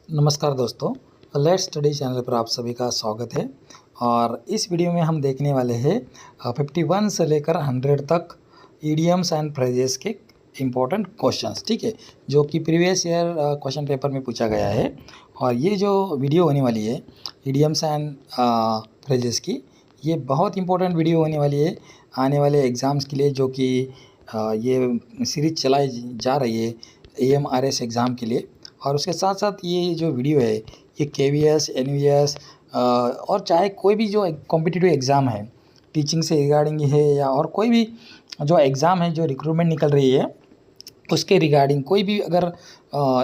नमस्कार दोस्तों, let's study channel पर आप सभी का स्वागत है। और इस वीडियो में हम देखने वाले हैं 51 से लेकर 100 तक ईडियम्स एंड फ्रेजेस के इम्पोर्टेंट क्वेश्चंस, ठीक है, जो कि प्रीवियस ईयर क्वेश्चन पेपर में पूछा गया है। और ये जो वीडियो होने वाली है ईडियम्स एंड फ्रेजेस की, ये बहुत इंपॉर्टेंट वीडियो होने वाली है आने वाले एग्ज़ाम्स के लिए, जो कि ये सीरीज चलाई जा रही है AMRS एग्ज़ाम के लिए। और उसके साथ साथ ये जो वीडियो है ये KVS, NVS और चाहे कोई भी जो कॉम्पिटिटिव एग्ज़ाम है टीचिंग से रिगार्डिंग है, या और कोई भी जो एग्ज़ाम है जो रिक्रूटमेंट निकल रही है उसके रिगार्डिंग कोई भी अगर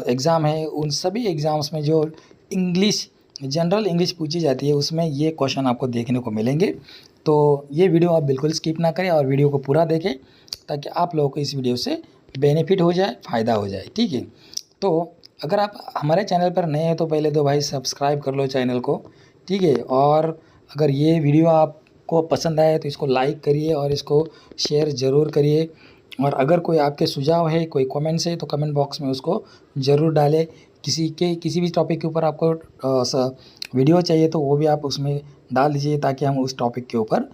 एग्ज़ाम है, उन सभी एग्ज़ाम्स में जो इंग्लिश जनरल इंग्लिश पूछी जाती है उसमें ये क्वेश्चन आपको देखने को मिलेंगे। तो ये वीडियो आप बिल्कुल स्किप ना करें और वीडियो को पूरा देखें ताकि आप लोगों को इस वीडियो से बेनिफिट हो जाए, फ़ायदा हो जाए, ठीक है। तो अगर आप हमारे चैनल पर नए हैं तो पहले तो भाई सब्सक्राइब कर लो चैनल को, ठीक है। और अगर ये वीडियो आपको पसंद आए तो इसको लाइक करिए और इसको शेयर ज़रूर करिए। और अगर कोई आपके सुझाव है, कोई कमेंट्स है तो कमेंट बॉक्स में उसको ज़रूर डालें। किसी भी टॉपिक के ऊपर आपको वीडियो चाहिए तो वो भी आप उसमें डाल दीजिए ताकि हम उस टॉपिक के ऊपर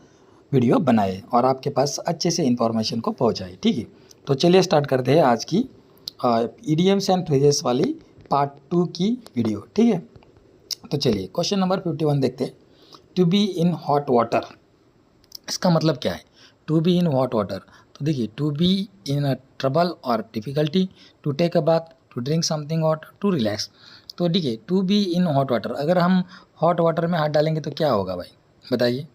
वीडियो बनाए और आपके पास अच्छे से इन्फॉर्मेशन को पहुंचाए, ठीक है। तो चलिए स्टार्ट करते हैं आज की ईडियम्स एंड फ्रेजेस वाली पार्ट 2 की वीडियो, ठीक है। तो चलिए क्वेश्चन नंबर 51 देखते हैं। To be in hot water, इसका मतलब क्या है? To be in hot water, तो देखिए, to be in a trouble और difficulty, to take a bath, to drink something hot, to relax. तो देखिए, to be in hot water, अगर हम हॉट वाटर में हाथ डालेंगे तो क्या होगा भाई, बताइए?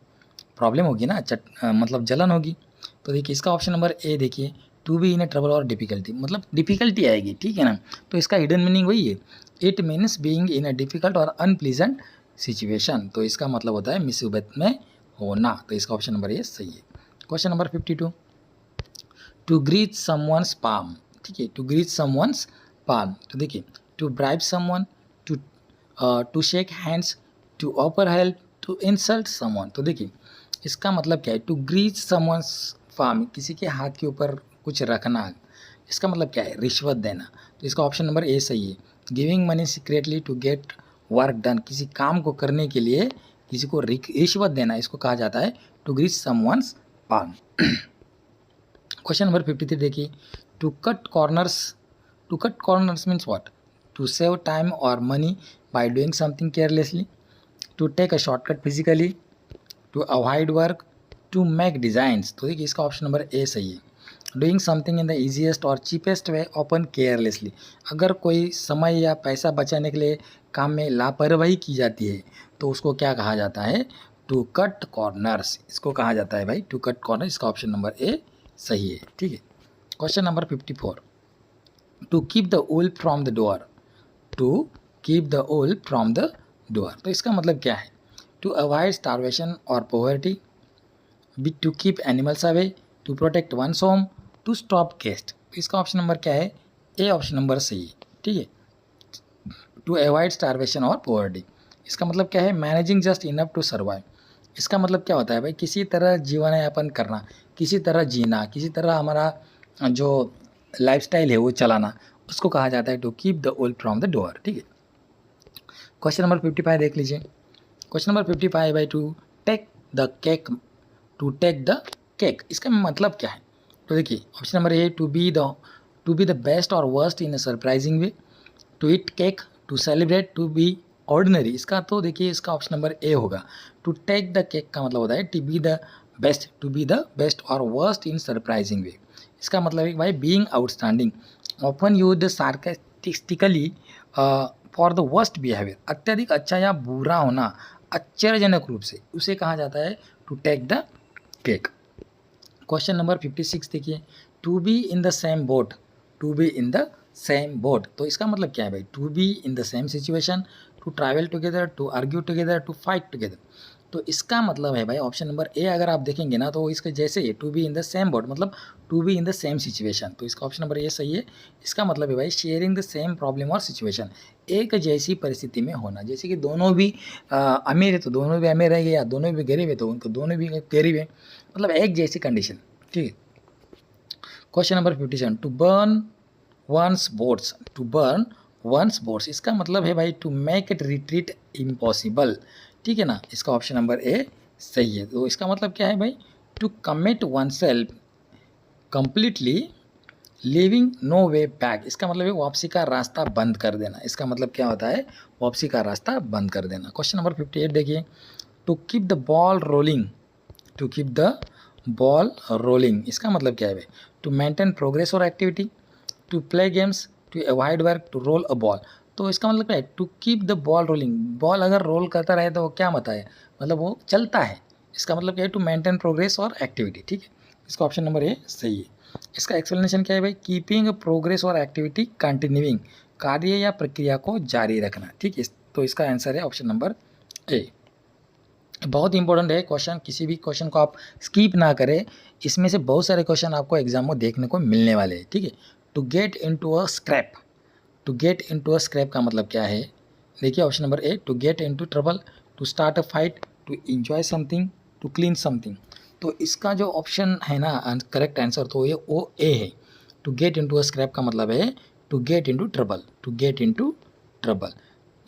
प्रॉब्लम होगी ना, मतलब जलन होगी। तो देखिए इसका ऑप्शन नंबर ए देखिए, to be in a trouble और डिफ़िकल्टी, मतलब डिफ़िकल्टी आएगी, ठीक है ना। तो इसका हिडन मीनिंग वही है, it means being in A difficult और अनप्लीजेंट सिचुएशन। तो इसका मतलब होता है मुसीबत में होना। तो इसका ऑप्शन नंबर ए सही है। Question number 52, to greet someone's palm, ठीक है, टू ग्रीट समवन्स पाम। तो देखिए, to bribe someone, to to shake hands, to offer help, to insult someone. तो देखिए इसका मतलब क्या है? टू ग्रीट समवन्स पाम, किसी के हाथ के ऊपर कुछ रखना, इसका मतलब क्या है? रिश्वत देना। तो इसका ऑप्शन नंबर ए सही है। Giving money secretly to get work done, किसी काम को करने के लिए किसी को रिश्वत देना, इसको कहा जाता है to greet someone's palm. Question number 53 देखिए, to cut corners, to cut corners means what? To save time और money by doing something carelessly, to take a shortcut physically, to avoid work, to make designs. तो देखिए इसका option number A सही है। Doing something in the easiest और cheapest way open carelessly, अगर कोई समय या पैसा बचाने के लिए काम में लापरवाही की जाती है तो उसको क्या कहा जाता है? टू कट कॉर्नर्स, इसको कहा जाता है भाई टू कट कॉर्नर। इसका ऑप्शन नंबर ए सही है, ठीक है। Question number 54, to keep the wool from the door, to keep the wool from the door. तो इसका मतलब क्या है? टू अवॉइड स्टारवेशन और poverty, B to keep animals away, to protect one's home, to stop guest. इसका option number क्या है? A option number सही है, ठीक है। टू अवॉइड स्टारवेशन और पॉवर्टी, इसका मतलब क्या है? Managing just enough to survive. इसका मतलब क्या होता है भाई? किसी तरह जीवन यापन करना, किसी तरह जीना, किसी तरह हमारा जो लाइफस्टाइल है वो चलाना, उसको कहा जाता है to keep the wool from the door, ठीक है। क्वेश्चन नंबर 55 देख लीजिए। क्वेश्चन नंबर 55 भाई, to take the cake, to take the cake, इसका मतलब क्या है? तो देखिए option number A, to be the best और worst in a surprising way, to eat cake, to celebrate, to be ordinary. इसका तो देखिए इसका ऑप्शन नंबर ए होगा। टू टेक द केक का मतलब होता है to be the best, to be the best और वर्स्ट इन सरप्राइजिंग वे। इसका मतलब है भाई being outstanding, often used sarcastically for the worst behaviour, अत्यधिक अच्छा या बुरा होना आश्चर्यजनक रूप से, उसे कहा जाता है to take the cake. Question number 56 देखिए, to be in the same boat, to be in the same boat. तो इसका मतलब क्या है भाई? To be in the same situation, to travel together, to argue together, to fight together. तो इसका मतलब है भाई ऑप्शन नंबर ए, अगर आप देखेंगे ना तो इसके जैसे ही to be in the same boat मतलब to be in the same situation. तो इसका ऑप्शन नंबर ए सही है। इसका मतलब है भाई शेयरिंग द सेम प्रॉब्लम और सिचुएशन, एक जैसी परिस्थिति में होना। जैसे कि दोनों भी अमीर है तो दोनों भी अमीर रहेंगे, या दोनों भी गरीब है तो उनको दोनों भी गरीब है, मतलब एक जैसी कंडीशन, ठीक है। Question number 57, to burn one's boats, to burn one's boards, इसका मतलब है भाई to make it retreat impossible, ठीक है ना, इसका ऑप्शन नंबर ए सही है। तो इसका मतलब क्या है भाई, to commit oneself completely living no way back, इसका मतलब है वापसी का रास्ता बंद कर देना। इसका मतलब क्या होता है, वापसी का रास्ता बंद कर देना। क्वेश्चन नंबर 58 देखिए, to keep the ball rolling, to keep the ball rolling, इसका मतलब क्या है भाई, टू मेंटेन प्रोग्रेस और activity, to play games, to avoid work, to roll a ball. तो इसका मतलब क्या है, to keep the ball rolling, ball अगर रोल करता रहे तो वो क्या होता है, मतलब वो चलता है। इसका मतलब क्या है, टू मेंटेन प्रोग्रेस और एक्टिविटी, ठीक है। इसका ऑप्शन नंबर ए सही है। इसका एक्सप्लेनेशन क्या है भाई, कीपिंग प्रोग्रेस और एक्टिविटी कंटिन्यूइंग, कार्य या प्रक्रिया को जारी रखना, ठीक है। तो इसका आंसर है ऑप्शन नंबर ए। बहुत इंपॉर्टेंट है क्वेश्चन, किसी भी क्वेश्चन को आप स्किप ना करें, इसमें से बहुत सारे क्वेश्चन आपको एग्जाम में देखने को मिलने वाले हैं, ठीक है। To get into a scrap, to get into a scrap का मतलब क्या है, देखिए option number A, to get into trouble, to start a fight, to enjoy something, to clean something. तो इसका जो ऑप्शन है ना करेक्ट आंसर, तो ये ओ ए है। To get into a scrap का मतलब है to get into trouble, to get into trouble,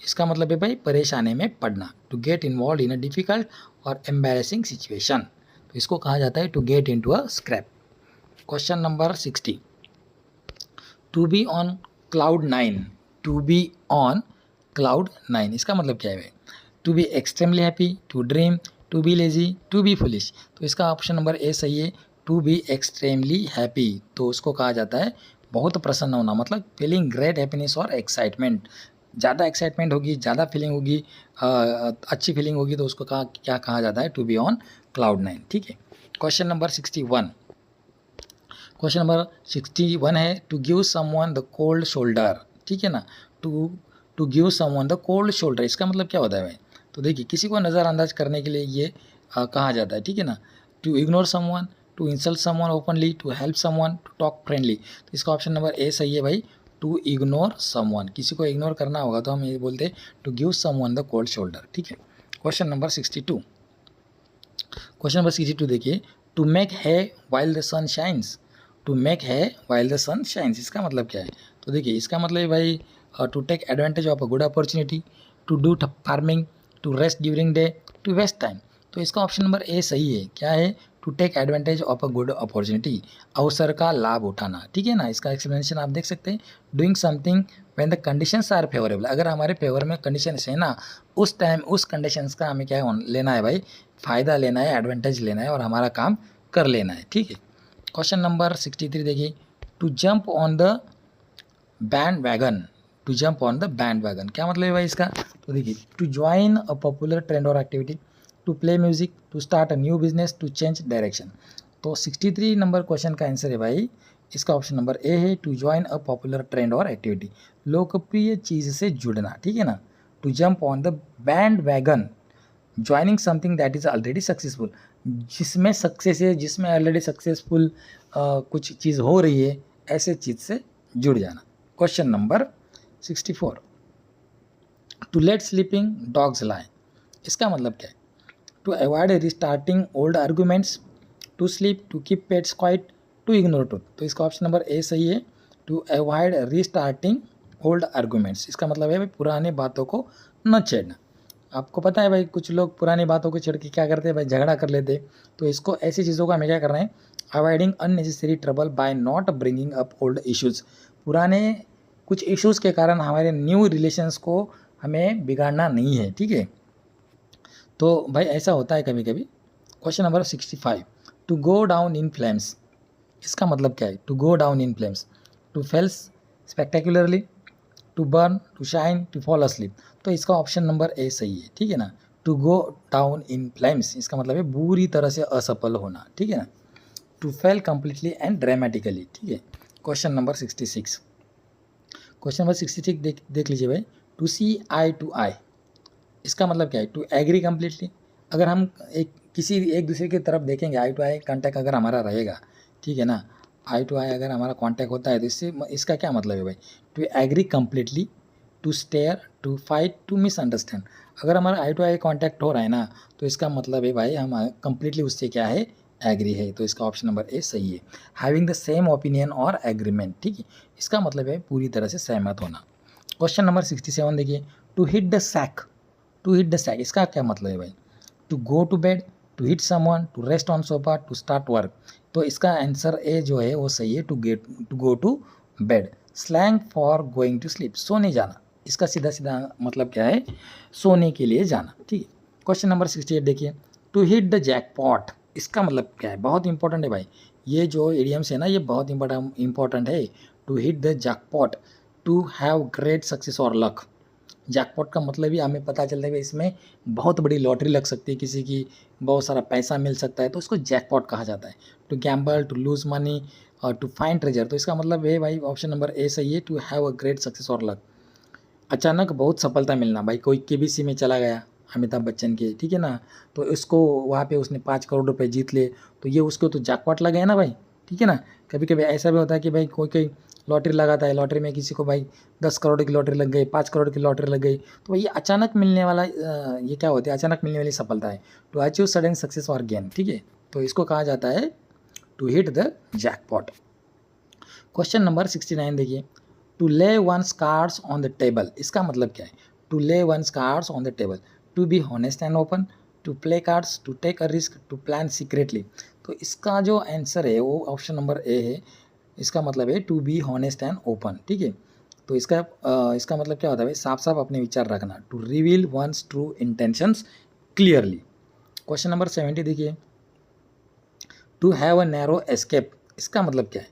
इसका मतलब है भाई परेशानी में पड़ना, to get involve in a difficult और एम्बैरेसिंग सिचुएशन, तो इसको कहा जाता है to get into a scrap. Question number 60, to be on cloud 9, to be on cloud 9, इसका मतलब क्या है भाई, to be extremely happy, to dream, to be lazy, to be foolish. तो इसका ऑप्शन नंबर ए सही है, टू बी एक्सट्रीमली हैप्पी, तो उसको कहा जाता है बहुत प्रसन्न होना, मतलब फीलिंग ग्रेट हैप्पीनेस और एक्साइटमेंट, ज़्यादा एक्साइटमेंट होगी, ज़्यादा फीलिंग होगी, अच्छी फीलिंग होगी, तो उसको क्या कहा जाता है, टू बी ऑन क्लाउड 9, ठीक है। क्वेश्चन नंबर 61, क्वेश्चन नंबर 61 है, to give someone the cold shoulder, ठीक है ना, to give someone the cold shoulder, इसका मतलब क्या होता है भाई, तो देखिए किसी को नज़रअंदाज करने के लिए ये कहा जाता है, ठीक है ना। To ignore someone, to insult someone openly, to help someone, to talk friendly, तो इसका ऑप्शन नंबर ए सही है भाई, टू इग्नोर समवन, किसी को इग्नोर करना होगा तो हम ये बोलते हैं to give someone the cold shoulder, ठीक है। क्वेश्चन नंबर 62, क्वेश्चन नंबर 62 देखिए, to make hay while the sun shines, to make hay while the sun shines, इसका मतलब क्या है, तो देखिए इसका मतलब है भाई to take advantage of a good opportunity, to do farming, to rest during day, to waste time. तो इसका ऑप्शन नंबर ए सही है, क्या है, to take advantage of a good opportunity, अवसर का लाभ उठाना, ठीक है ना। इसका एक्सप्लेनेशन आप देख सकते हैं, doing something when the conditions are favourable, अगर हमारे फेवर में कंडीशंस है ना, उस टाइम उस कंडीशंस का हमें क्या लेना है भाई, फ़ायदा लेना है, एडवांटेज लेना है और हमारा काम कर लेना है, ठीक है। क्वेश्चन नंबर 63 देखिए, to jump on the bandwagon, to jump on the bandwagon, क्या मतलब है भाई इसका, तो देखिए to join a popular trend और activity, to play music, to start a new business, to change direction. तो 63 नंबर क्वेश्चन का आंसर है भाई, इसका ऑप्शन नंबर ए है, to join a popular trend और एक्टिविटी, लोकप्रिय चीज़ से जुड़ना, ठीक है ना। To jump on the bandwagon, joining something that is already successful, जिसमें सक्सेस है, जिसमें ऑलरेडी सक्सेसफुल कुछ चीज़ हो रही है, ऐसे चीज़ से जुड़ जाना। Question number 64, to let sleeping dogs lie, इसका मतलब क्या है, to avoid restarting old arguments, to sleep, to keep pets quiet, to ignore truth. तो इसका ऑप्शन नंबर ए सही है, to avoid restarting old arguments, इसका मतलब है भाई पुराने बातों को न छेड़ना। आपको पता है भाई कुछ लोग पुरानी बातों को छेड़ के क्या करते हैं भाई, झगड़ा कर लेते हैं, तो इसको ऐसी चीज़ों को हमें क्या करना है, avoiding unnecessary trouble by not bringing up old issues, पुराने कुछ इश्यूज़ के कारण हमारे न्यू रिलेशंस को हमें बिगाड़ना नहीं है, ठीक है। तो भाई ऐसा होता है कभी कभी। Question number 65, to go down in flames, इसका मतलब क्या है, to go down in flames, to fails spectacularly, to burn, to shine, to fall asleep. तो इसका ऑप्शन नंबर ए सही है, ठीक है ना। To go down in flames, इसका मतलब है बुरी तरह से असफल होना, ठीक है ना। To fail completely and dramatically, ठीक है। क्वेश्चन नंबर 66, क्वेश्चन नंबर 66 देख लीजिए भाई, टू सी आई टू आई, इसका मतलब क्या है, टू एग्री कम्प्लीटली, अगर हम एक दूसरे की तरफ देखेंगे, आई टू आई कॉन्टैक्ट अगर हमारा रहेगा, ठीक है ना, आई टू आई अगर हमारा कॉन्टैक्ट होता है तो इसका क्या मतलब है भाई, to agree completely, to stare, to fight, to misunderstand. अगर हमारा आई टू आई कॉन्टैक्ट हो रहा है ना, तो इसका मतलब है भाई हम कम्प्लीटली उससे क्या है, एग्री है, तो इसका ऑप्शन नंबर ए सही है। हैविंग द सेम ओपिनियन और एग्रीमेंट, ठीक है, इसका मतलब है पूरी तरह से सहमत होना। क्वेश्चन नंबर 67 देखिए, to hit the sack, to hit the sack इसका क्या मतलब है भाई? To go to bed, to hit someone, to rest on sofa, to start work. तो इसका आंसर ए जो है वो सही है, to go to bed. Slang for going to sleep, सोने जाना, इसका सीधा सीधा मतलब क्या है? सोने के लिए जाना, ठीक है। क्वेश्चन नंबर 68 देखिए, टू हिट द जैकपॉट, इसका मतलब क्या है? बहुत इंपॉर्टेंट है भाई, ये जो इडियम्स है ना ये बहुत इंपॉर्टेंट है। To hit the jackpot, to have great success और लक। जैकपॉट का मतलब ही हमें पता चलता है कि इसमें बहुत बड़ी लॉटरी लग सकती है किसी की, बहुत सारा पैसा मिल सकता है, तो इसको जैकपॉट कहा जाता है। To gamble, to lose money और टू फाइंड ट्रेजर, तो इसका मतलब है भाई ऑप्शन नंबर ए सही है, to have a great success और लक। अचानक बहुत सफलता मिलना, भाई कोई केबीसी में चला गया अमिताभ बच्चन के, ठीक है ना, तो इसको वहाँ पे उसने 5 करोड़ रुपए जीत ले, तो ये उसको तो जैकपॉट लगा है ना भाई, ठीक है ना। कभी कभी ऐसा भी होता है कि भाई कोई कोई लॉटरी लगाता है, लॉटरी में किसी को भाई 10 करोड़ की लॉटरी लग गई, 5 करोड़ की लॉटरी लग गई, तो ये अचानक मिलने वाला ये क्या होता है? अचानक मिलने वाली सफलता है। टू अचीव सडन सक्सेस और गेन, ठीक है, तो इसको कहा जाता है to hit the jackpot. Question number 69 देखिए, to lay one's cards on the table, इसका मतलब क्या है? To lay one's cards on the table, to be honest and open, to play cards, to take a risk, to plan secretly. तो इसका जो answer है वो ऑप्शन नंबर ए है, इसका मतलब है to be honest and open, ठीक है। तो इसका मतलब क्या होता है भाई? साफ साफ अपने विचार रखना, to reveal one's true intentions clearly. Question number 70 देखिए, to have a narrow escape, इसका मतलब क्या है?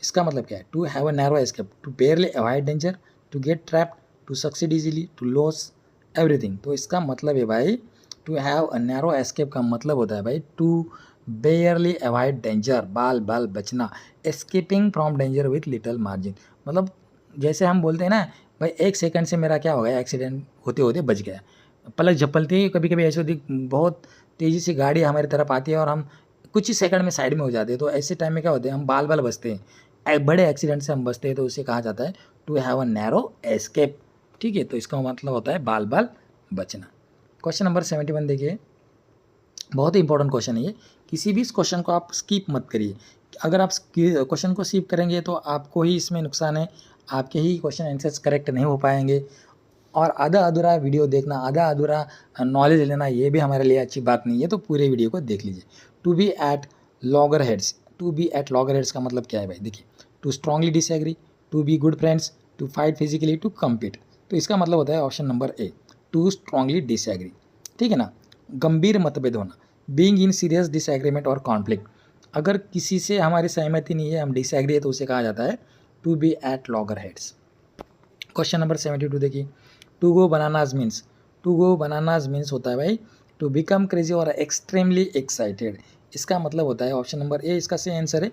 इसका मतलब क्या है? To have a narrow escape, to barely avoid danger, to get trapped, to succeed easily, to lose everything. तो इसका मतलब है भाई to have a narrow escape का मतलब होता है भाई टू बेयरली अवॉइड डेंजर, बाल बाल बचना, escaping from danger with little margin. मतलब जैसे हम बोलते हैं ना भाई, 1 सेकंड से मेरा क्या हो गया, एक्सीडेंट होते होते बच गया, पलक झपलती है, कभी कभी ऐसे होती बहुत तेज़ी से गाड़ी हमारी तरफ आती है और हम कुछ ही सेकंड में साइड में हो जाते हैं, तो ऐसे टाइम में क्या होते हैं? हम बाल बाल बचते हैं, बड़े एक्सीडेंट से हम बचते हैं, तो उसे कहा जाता है to have a narrow escape, ठीक है। तो इसका मतलब होता है बाल बाल बचना। क्वेश्चन नंबर 71 देखिए, बहुत ही इंपॉर्टेंट क्वेश्चन है ये, किसी भी इस क्वेश्चन को आप स्किप मत करिए। अगर आप क्वेश्चन को स्किप करेंगे तो आपको ही इसमें नुकसान है, आपके ही क्वेश्चन आंसर्स करेक्ट नहीं हो पाएंगे, और आधा अधूरा वीडियो देखना, आधा अधूरा नॉलेज लेना, ये भी हमारे लिए अच्छी बात नहीं है, तो पूरे वीडियो को देख लीजिए। To be at loggerheads, to be at loggerheads का मतलब क्या है भाई? देखिए, to strongly disagree, to be good friends, to fight physically, to compete. तो इसका मतलब होता है option number A, to strongly disagree, ठीक है ना। गंभीर मतभेद होना, बीइंग इन सीरियस डिसएग्रीमेंट और कॉन्फ्लिक्ट, अगर किसी से हमारी सहमति नहीं है, हम डिसएग्री है, तो उसे कहा जाता है to be at loggerheads. Question number 72 देखिए, to go bananas means, to go bananas means होता है भाई टू बिकम क्रेजी और एक्सट्रीमली एक्साइटेड। इसका मतलब होता है ऑप्शन नंबर ए, इसका सही आंसर है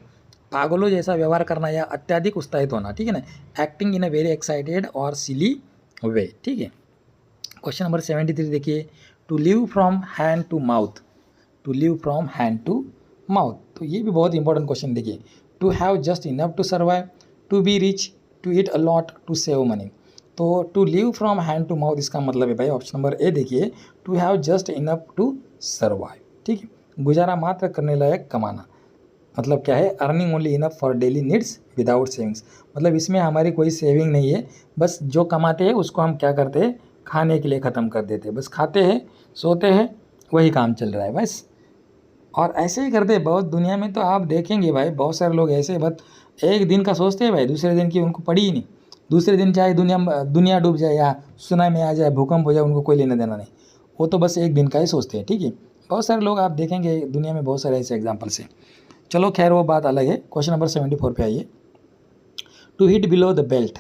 पागलों जैसा व्यवहार करना या अत्यधिक उत्साहित होना, ठीक है ना। Acting in a very excited और सिली वे, ठीक है। क्वेश्चन नंबर 73 देखिए, to live from hand to mouth, to live from hand to mouth, तो ये भी बहुत इंपॉर्टेंट क्वेश्चन देखिए। To have just enough to survive, to be rich, to eat a lot, to save money. तो to live from hand to mouth इसका मतलब है भाई ऑप्शन नंबर ए देखिए, to have just enough to survive, ठीक है। गुजारा मात्र करने लायक कमाना, मतलब क्या है? Earning only enough for daily needs without savings, मतलब इसमें हमारी कोई सेविंग नहीं है, बस जो कमाते हैं उसको हम क्या करते हैं? खाने के लिए ख़त्म कर देते हैं, बस खाते हैं सोते हैं, वही काम चल रहा है बस। और ऐसे ही करते हैं बहुत दुनिया में, तो आप देखेंगे भाई बहुत सारे लोग ऐसे बस एक दिन का सोचते हैं भाई, दूसरे दिन की उनको पड़ी ही नहीं। दूसरे दिन चाहे दुनिया दुनिया डूब जाए या सुनामी आ जाए, भूकंप हो जाए, उनको कोई लेना देना नहीं, वो तो बस एक दिन का ही सोचते हैं, ठीक है। बहुत सारे लोग आप देखेंगे दुनिया में, बहुत सारे ऐसे एग्जाम्पल्स हैं। चलो खैर वो बात अलग है। क्वेश्चन नंबर 74 पे आइए, to hit below the belt,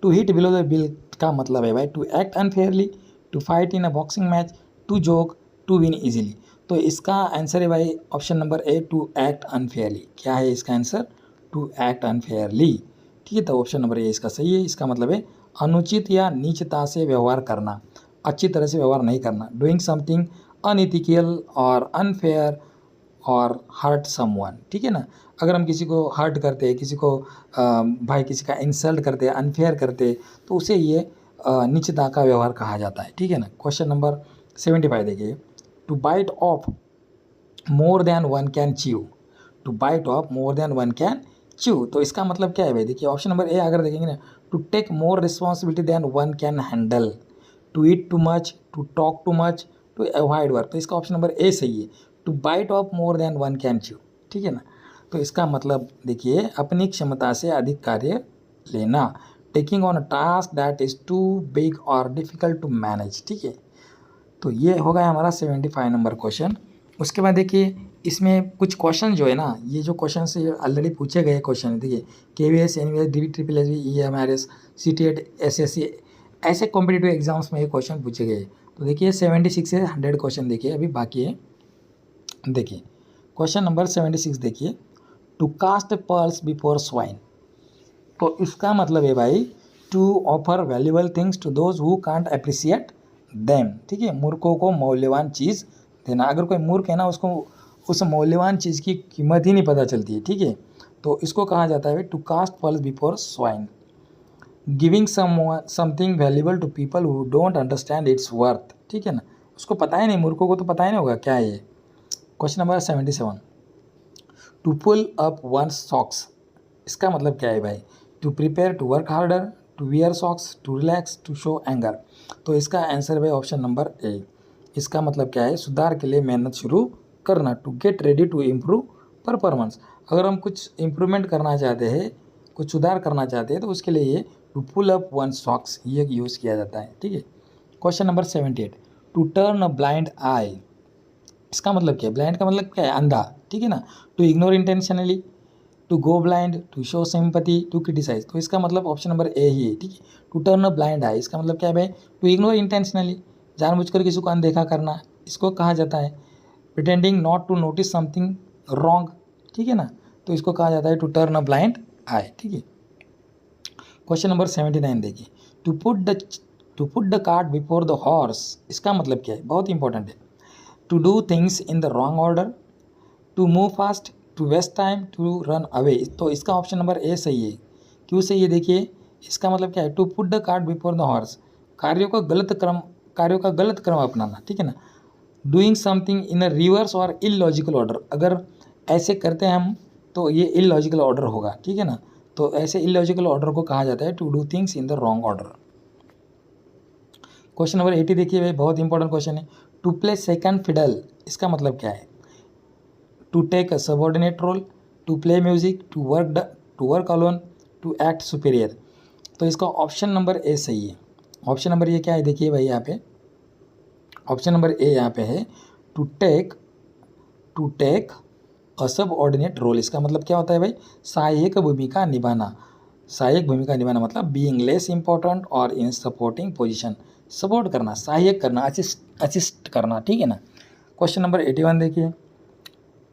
to hit below the belt का मतलब है भाई to act unfairly, to fight in a boxing match, to joke, to win easily. तो इसका आंसर है भाई option number A, to act unfairly. क्या है इसका आंसर? टू एक्ट अनफेयरली, ठीक है। तो ऑप्शन नंबर ए इसका सही है, इसका मतलब है अनुचित या नीचता से व्यवहार करना, अच्छी तरह से व्यवहार नहीं करना, डूइंग समथिंग अनइथिकल और अनफेयर और हर्ट समवन, ठीक है ना। अगर हम किसी को हर्ट करते हैं, किसी को भाई किसी का इंसल्ट करते हैं, अनफेयर करते हैं, तो उसे ये नीचता का व्यवहार कहा जाता है, ठीक है ना। क्वेश्चन नंबर 75 देखिए, to bite off more than one can chew, to bite off more than one can chew, तो इसका मतलब क्या है भाई, देखिए ऑप्शन नंबर ए अगर देखेंगे ना, to take more responsibility than one can handle, to eat too much, to talk too much, to avoid work, तो इसका ऑप्शन नंबर ए सही है, to bite off more than one can chew, ठीक है ना। तो इसका मतलब देखिए अपनी क्षमता से अधिक कार्य लेना, taking on a task that is too big और डिफिकल्ट टू मैनेज, ठीक है। तो ये हो गया हमारा 75 नंबर क्वेश्चन। उसके बाद देखिए इसमें कुछ क्वेश्चन जो है ना, ये जो क्वेश्चन से ऑलरेडी पूछे गए क्वेश्चन है, देखिए KVS, NVS, DV, triple S, EMRS, CTET, SSC, ऐसे कॉम्पिटिटिव एग्जाम्स में ये क्वेश्चन पूछे गए। तो देखिए 76 से 100 क्वेश्चन देखिए अभी बाकी है। देखिए क्वेश्चन नंबर 76 देखिए, to cast pearls before swine, तो इसका मतलब है भाई to offer valuable things to those who can't appreciate them, ठीक है, मूर्खों को मौल्यवान चीज़ देना। अगर कोई मूर्ख है ना, उसको उस मौल्यवान चीज़ की कीमत ही नहीं पता चलती है, ठीक है, तो इसको कहा जाता है to cast pearls before swine, giving something valuable to people who don't understand its worth, ठीक है ना, उसको पता ही नहीं, मूर्खों को तो पता ही नहीं होगा क्या है ये। Question number 77, to pull up one socks, इसका मतलब क्या है भाई, to prepare to work harder, to wear socks, to relax, to show anger, तो इसका आंसर है ऑप्शन नंबर ए। इसका मतलब क्या है, सुधार के लिए मेहनत शुरू करना, to get ready to improve performance, अगर हम कुछ इम्प्रूवमेंट करना चाहते हैं, कुछ सुधार करना चाहते हैं, तो उसके लिए ये to pull up one socks ये यूज़ किया जाता है, ठीक है। Question number 78, to turn a blind eye, इसका मतलब क्या है, ब्लाइंड का मतलब क्या है, अंधा, ठीक है ना, to ignore intentionally, to go blind, to show sympathy, to criticise, तो इसका मतलब ऑप्शन नंबर ए ही है, ठीक है। To turn a blind eye, इसका मतलब क्या है भाई, टू इग्नोर इंटेंशनली, जानबूझकर किसी को अनदेखा करना, इसको कहा जाता है pretending not to notice something wrong, ठीक है ना, तो इसको कहा जाता है to turn a blind eye, ठीक है। क्वेश्चन नंबर 79 देखिए, to put the cart before the horse, इसका मतलब क्या है, बहुत इंपॉर्टेंट है, to do things in the wrong order, to move fast, to waste time, to run away, तो इसका ऑप्शन नंबर ए सही है। क्यों सही है, देखिए इसका मतलब क्या है, to put the cart before the horse, कार्यों का गलत क्रम अपनाना, ठीक है ना, doing something in a reverse और इलॉजिकल ऑर्डर, अगर ऐसे करते हैं हम तो ये इलॉजिकल ऑर्डर होगा, ठीक है ना, तो ऐसे इलॉजिकल ऑर्डर को कहा जाता है to do things in the wrong order. Question number 80 देखिए भाई, बहुत इंपॉर्टेंट क्वेश्चन है, टू प्ले सेकंड फिडल, इसका मतलब क्या है, to take a subordinate role, to play music, to work alone, to act superior, तो इसका ऑप्शन नंबर ए सही है। ऑप्शन नंबर ये क्या है, देखिए भाई यहाँ पे ऑप्शन नंबर ए यहाँ पे है, to take a subordinate role, इसका मतलब क्या होता है भाई, सहायक भूमिका निभाना, सहायक भूमिका निभाना मतलब बीइंग लेस इंपॉर्टेंट और इन सपोर्टिंग पोजीशन, सपोर्ट करना, सहायक करना, असिस्ट करना, ठीक है ना। क्वेश्चन नंबर 81 देखिए,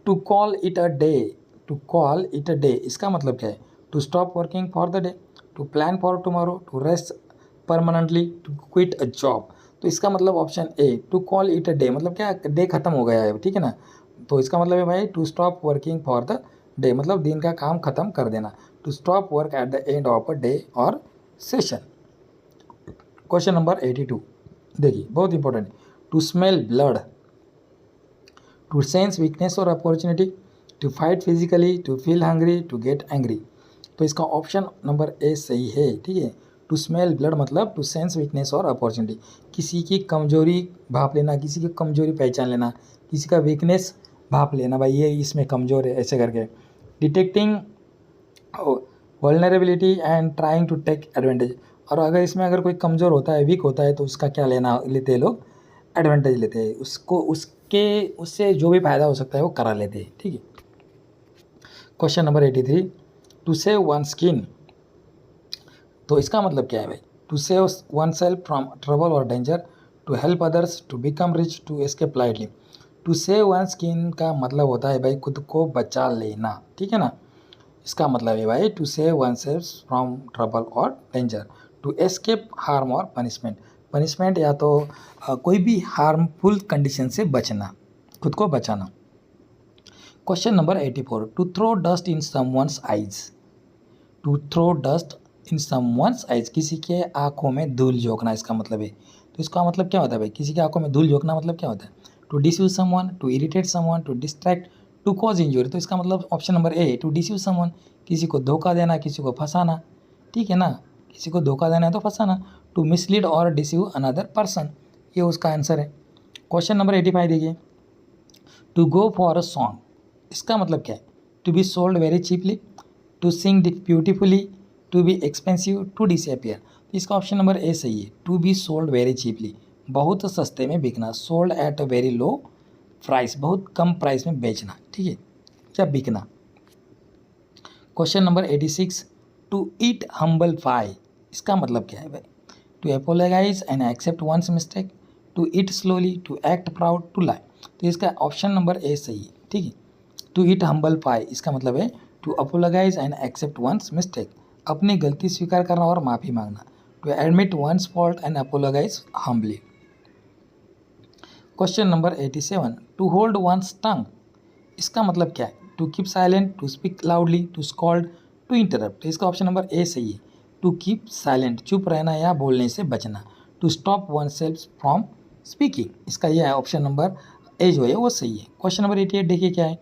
to call it a day, to call it a day, इसका मतलब क्या है, to stop working for the day, to plan for tomorrow, to rest permanently, to quit a job, तो इसका मतलब option A, to call it a day, मतलब क्या, day खत्म हो गया है, ठीक है ना, तो इसका मतलब है भाई to stop working for the day, मतलब दिन का काम खत्म कर देना, to stop work at the end of a day और सेशन। क्वेश्चन नंबर 82 देखिए, बहुत इंपॉर्टेंट है, to smell blood, to sense weakness और opportunity, to fight physically, to feel hungry, to get angry, तो इसका ऑप्शन नंबर ए सही है, ठीक है। टू स्मेल ब्लड मतलब टू सेंस वीकनेस और अपॉर्चुनिटी, किसी की कमजोरी भाप लेना, किसी की कमजोरी पहचान लेना, किसी का वीकनेस भाप लेना, भाई ये इसमें कमज़ोर है ऐसे करके, detecting vulnerability and trying to take advantage, और अगर इसमें अगर कोई कमज़ोर होता है, वीक होता है, तो उसका क्या लेते हैं लोग, एडवांटेज लेते हैं, उससे जो भी फ़ायदा हो सकता है वो करा लेते हैं, ठीक है। Question number 83, to save one skin, तो इसका मतलब क्या है भाई, to save oneself from trouble और danger, to help others, to become rich, to escape lightly, to save one skin का मतलब होता है भाई खुद को बचा लेना, ठीक है ना, इसका मतलब है भाई to save oneself from trouble और डेंजर, टू एस्केप हार्म और पनिशमेंट या तो कोई भी हार्मफुल कंडीशन से बचना, खुद को बचाना। Question number 84, to throw dust in someone's eyes, to throw dust in someone's eyes, किसी के आंखों में धूल झोंकना इसका मतलब है, तो इसका मतलब क्या होता है भाई, किसी की आंखों में धूल झोंकना मतलब क्या होता है, to disuse someone, to irritate someone, to distract, to cause injury, तो इसका मतलब option number A to deceive someone, किसी को धोखा देना, किसी को फंसाना, ठीक है ना, किसी को धोखा देना है तो फंसाना। टू मिसलीड और डिसीव अनदर पर्सन, ये उसका आंसर है। क्वेश्चन नंबर 85 देखिए, to go for a song, इसका मतलब क्या है? To be sold very cheaply, to sing beautifully, to be expensive, to disappear. तो इसका ऑप्शन नंबर ए सही है, to be sold very cheaply, बहुत सस्ते में बिकना, sold at a very low price, बहुत कम प्राइस में बेचना, ठीक है, या बिकना। Question number 86, to eat humble pie, इसका मतलब क्या है भाई? To apologise and accept one's mistake, to eat slowly, to act proud, to lie. तो इसका ऑप्शन नंबर ए सही है, ठीक है। टू ईट हम्बल पाई इसका मतलब है to apologise and accept one's mistake, अपनी गलती स्वीकार करना और माफ़ी मांगना। To admit one's fault and apologise humbly. Question number 87, to hold one's tongue, इसका मतलब क्या है? To keep silent, to speak loudly, to scold, to interrupt. तो इसका ऑप्शन नंबर ए सही है, टू कीप साइलेंट, चुप रहना या बोलने से बचना। To stop oneself from speaking, इसका यह है ऑप्शन नंबर ए जो है वो सही है। क्वेश्चन नंबर 88 देखिए क्या है,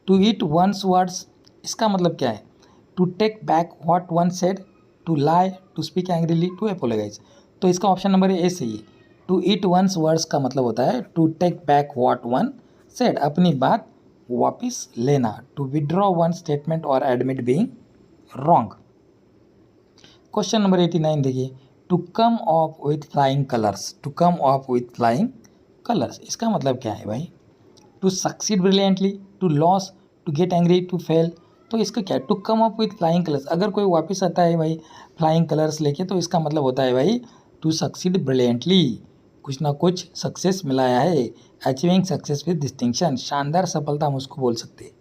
टू ईट वंस वर्ड्स, इसका मतलब क्या है? To take back what one said, to lie, to speak angrily, to apologise. तो इसका ऑप्शन नंबर ए सही है, टू ईट वंस वर्ड्स का मतलब होता है to take back what one said, अपनी बात वापिस लेना। टू विड्रॉ वन स्टेटमेंट और admit being wrong. Question number 89 देखिए, to come off with flying colours, to come off with flying colours, इसका मतलब क्या है भाई? To succeed brilliantly, to lose, to get angry, to fail. तो इसका क्या है? To come up with flying colours, अगर कोई वापस आता है भाई फ्लाइंग कलर्स लेके, तो इसका मतलब होता है भाई टू सक्सीड ब्रिलियंटली, कुछ ना कुछ सक्सेस मिलाया है। अचीविंग सक्सेस विद डिस्टिंक्शन, शानदार सफलता हम उसको बोल सकते हैं,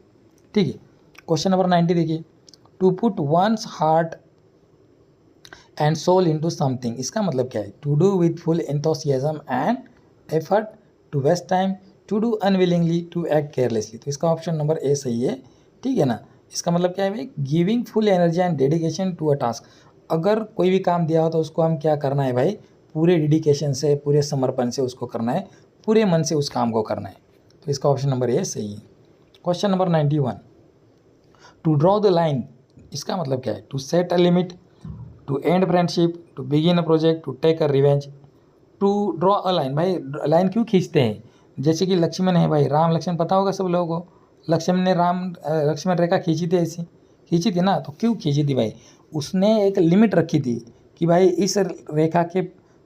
ठीक है। क्वेश्चन नंबर 90 देखिए, to put one's heart and soul into something, इसका मतलब क्या है? To do with full enthusiasm and effort, to waste time, to do unwillingly, to act carelessly. तो इसका ऑप्शन नंबर ए सही है, ठीक है ना। इसका मतलब क्या है भाई? Giving full energy and dedication to a task, अगर कोई भी काम दिया हो तो उसको हम क्या करना है भाई? पूरे डेडिकेशन से, पूरे समर्पण से उसको करना है, पूरे मन से उस काम को करना है। तो इसका ऑप्शन नंबर ए सही है। Question number 91, to draw the line, इसका मतलब क्या है? To set a limit, to end friendship, to begin a project, to take a revenge, to draw a line. भाई लाइन क्यों खींचते हैं? जैसे कि लक्ष्मण है भाई, राम लक्ष्मण पता होगा सब लोगों को, लक्ष्मण ने लक्ष्मण रेखा खींची थी, ऐसी खींची थी ना। तो क्यों खींची थी भाई? उसने एक लिमिट रखी थी कि भाई इस रेखा के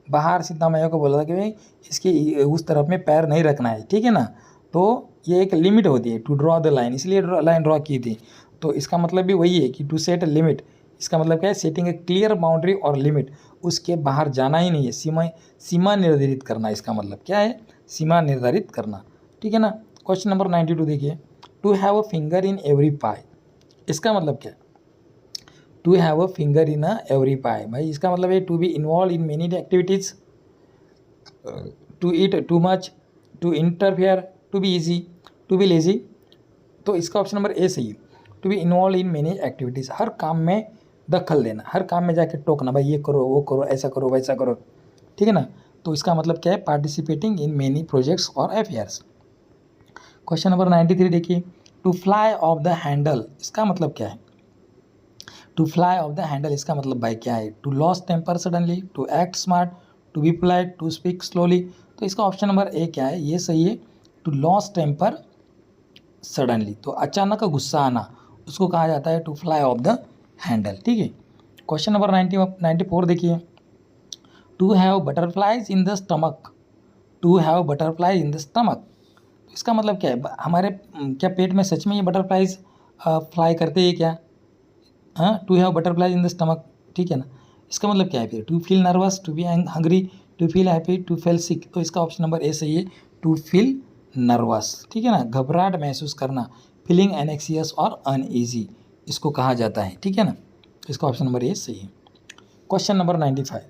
बाहर सीता मैया को बोला था कि भाई इसके उस तरफ में पैर नहीं रखना है, ठीक है ना। तो ये एक लिमिट होती है, टू ड्रॉ द लाइन, इसलिए लाइन ड्रॉ की थी। तो इसका मतलब भी वही है कि टू सेट अ लिमिट, इसका मतलब क्या है? सेटिंग ए क्लियर बाउंड्री और लिमिट, उसके बाहर जाना ही नहीं है, सीमा निर्धारित करना, इसका मतलब क्या है? सीमा निर्धारित करना, ठीक है ना। क्वेश्चन नंबर 92 देखिए, to have a finger in every pie, इसका मतलब क्या है? To have a finger in a every pie, भाई इसका मतलब है to be involve in many activities, to eat too much, to interfere, to be easy, to be lazy. तो इसका ऑप्शन नंबर ए सही है, to be involve in many activities, हर काम में दखल देना, हर काम में जाके टोकना, भाई ये करो वो करो ऐसा करो वैसा करो, ठीक है ना। तो इसका मतलब क्या है? पार्टिसिपेटिंग इन मेनी प्रोजेक्ट्स और अफेयर्स। क्वेश्चन नंबर 93 देखिए, to fly off the handle, इसका मतलब क्या है? To fly off the handle, इसका मतलब भाई क्या है? To lose temper suddenly, to act smart, to be polite, to speak slowly. तो इसका ऑप्शन नंबर ए क्या है? ये सही है, टू लॉस टेम्पर सडनली, तो अचानक गुस्सा आना, उसको कहा जाता है to fly off the handle, ठीक है। क्वेश्चन नंबर 94 देखिए, to have butterflies in the stomach, to have butterfly in the stomach. इसका मतलब क्या है? हमारे क्या पेट में सच में ये बटरफ्लाइज फ्लाई करते हैं क्या? हाँ, to have butterflies in the stomach, ठीक है ना। इसका मतलब क्या है फिर? To feel nervous, to be hungry, to feel happy, to feel sick. तो इसका ऑप्शन नंबर ए सही है, टू फील नर्वस, ठीक है ना, घबराहट महसूस करना, फीलिंग एनेक्सियस और अनईजी, इसको कहा जाता है, ठीक है ना। इसका ऑप्शन नंबर ए सही है। Question number 95,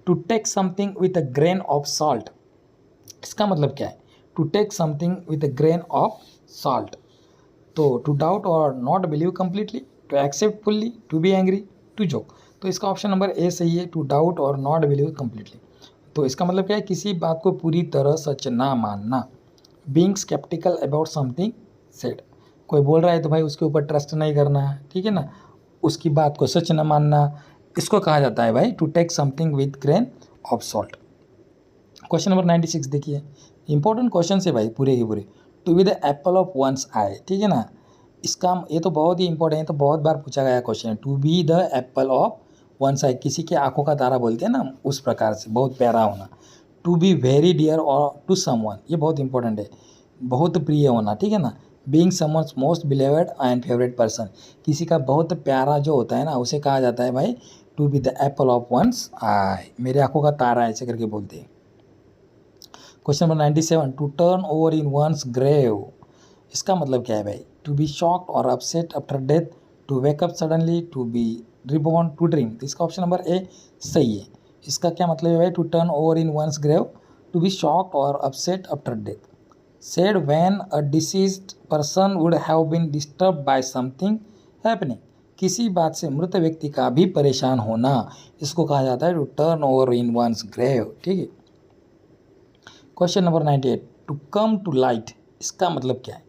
to take something with a grain of salt, इसका मतलब क्या है? To take something with a grain of salt, तो टू डाउट और not believe completely, to accept fully, to be angry, to joke. तो इसका option number A सही है, टू डाउट और नॉट बिलीव कंप्लीटली। तो इसका मतलब क्या है? किसी बात को पूरी तरह सच ना मानना, being skeptical about something said, कोई बोल रहा है तो भाई उसके ऊपर ट्रस्ट नहीं करना, ठीक है ना, उसकी बात को सच न मानना, इसको कहा जाता है भाई to take something with grain of salt. Question number 96 देखिए, इंपॉर्टेंट क्वेश्चन है भाई पूरे के पूरे। To be the apple of one's eye, ठीक है ना, इसका ये तो बहुत ही इंपॉर्टेंट है, तो बहुत बार पूछा गया क्वेश्चन है। To be the apple of one's eye, किसी की आंखों का तारा बोलते हैं ना, उस प्रकार से बहुत प्यारा होना। टू बी वेरी डियर और टू समवन, ये बहुत इंपॉर्टेंट है, बहुत प्रिय होना, ठीक है ना। Being someone's most beloved and favourite person, किसी का बहुत प्यारा जो होता है ना, उसे कहा जाता है भाई to be the apple of one's eye, मेरे आंखों का तारा ऐसे करके बोलते हैं। Question number 97, to turn over in one's grave, इसका मतलब क्या है भाई? टू बी शॉक्ड और upset after death, to wake up suddenly, to be reborn, to dream. तो इसका ऑप्शन नंबर ए सही है। इसका क्या मतलब है भाई? To turn over in one's grave, to be shocked और upset after death. Said when a deceased person would have been disturb by something happening, किसी बात से मृत व्यक्ति का भी परेशान होना, इसको कहा जाता है to turn over in one's grave, ठीक है। Question number 98, to come to light, इसका मतलब क्या है?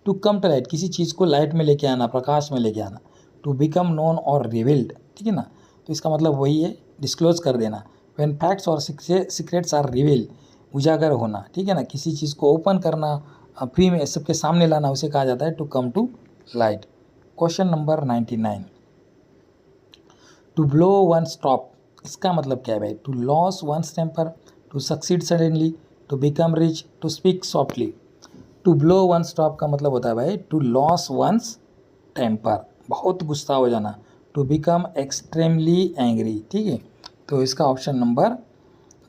टू कम टू लाइट, किसी चीज़ को लाइट में लेके आना, प्रकाश में लेके आना। टू बिकम नोन और रिवील्ड, ठीक है ना, तो इसका मतलब वही है, डिस्क्लोज कर देना। व्हेन फैक्ट्स और सीक्रेट्स आर रिवील, उजागर होना, ठीक है ना, किसी चीज़ को ओपन करना, फ्री में सबके सामने लाना, उसे कहा जाता है to come to light. Question number 99, to blow one stop, इसका मतलब क्या है भाई? To lose one's temper, to succeed suddenly, to become rich, to speak softly. To blow one stop का मतलब होता है भाई टू लॉस वंस टेम्पर, बहुत गुस्सा हो जाना। टू बिकम एक्सट्रीमली एंग्री, ठीक है, तो इसका ऑप्शन नंबर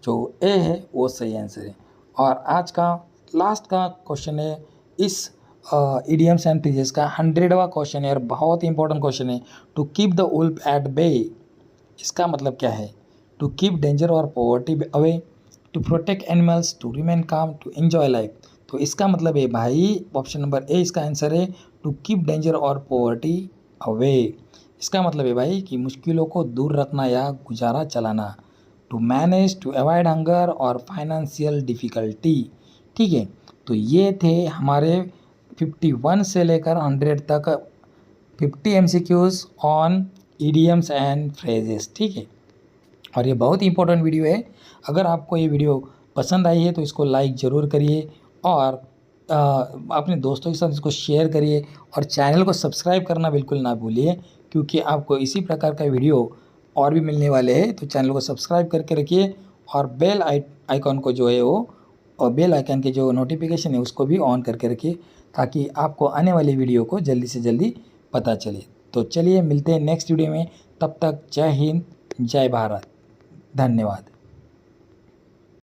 जो ए है वो सही आंसर है। और आज का लास्ट का क्वेश्चन है इस इडियम्स एंड फ्रेजेस का 100वां क्वेश्चन है और बहुत इंपॉर्टेंट क्वेश्चन है। To keep the wolf at bay, इसका मतलब क्या है? टू कीप डेंजर और poverty away, to protect animals, to remain calm, to enjoy life. तो इसका मतलब है भाई ऑप्शन नंबर ए इसका आंसर है, टू कीप डेंजर और पॉवर्टी अवे। इसका मतलब है भाई कि मुश्किलों को दूर रखना या गुजारा चलाना। To manage, to avoid hunger और फाइनेंशियल डिफ़िकल्टी, ठीक है। तो ये थे हमारे 51 से लेकर 100 तक 50 MCQs on idioms and phrases, ठीक है। और ये बहुत ही इंपॉर्टेंट वीडियो है। अगर आपको ये वीडियो पसंद आई है तो इसको लाइक ज़रूर करिए और अपने दोस्तों के साथ इसको शेयर करिए और चैनल को सब्सक्राइब करना बिल्कुल ना भूलिए, क्योंकि आपको इसी प्रकार का वीडियो और भी मिलने वाले हैं। तो चैनल को सब्सक्राइब करके रखिए और बेल आइकॉन को जो है वो, और बेल आइकन के जो नोटिफिकेशन है उसको भी ऑन करके रखिए, ताकि आपको आने वाली वीडियो को जल्दी से जल्दी पता चले। तो चलिए मिलते हैं नेक्स्ट वीडियो में, तब तक जय हिंद, जय भारत, धन्यवाद।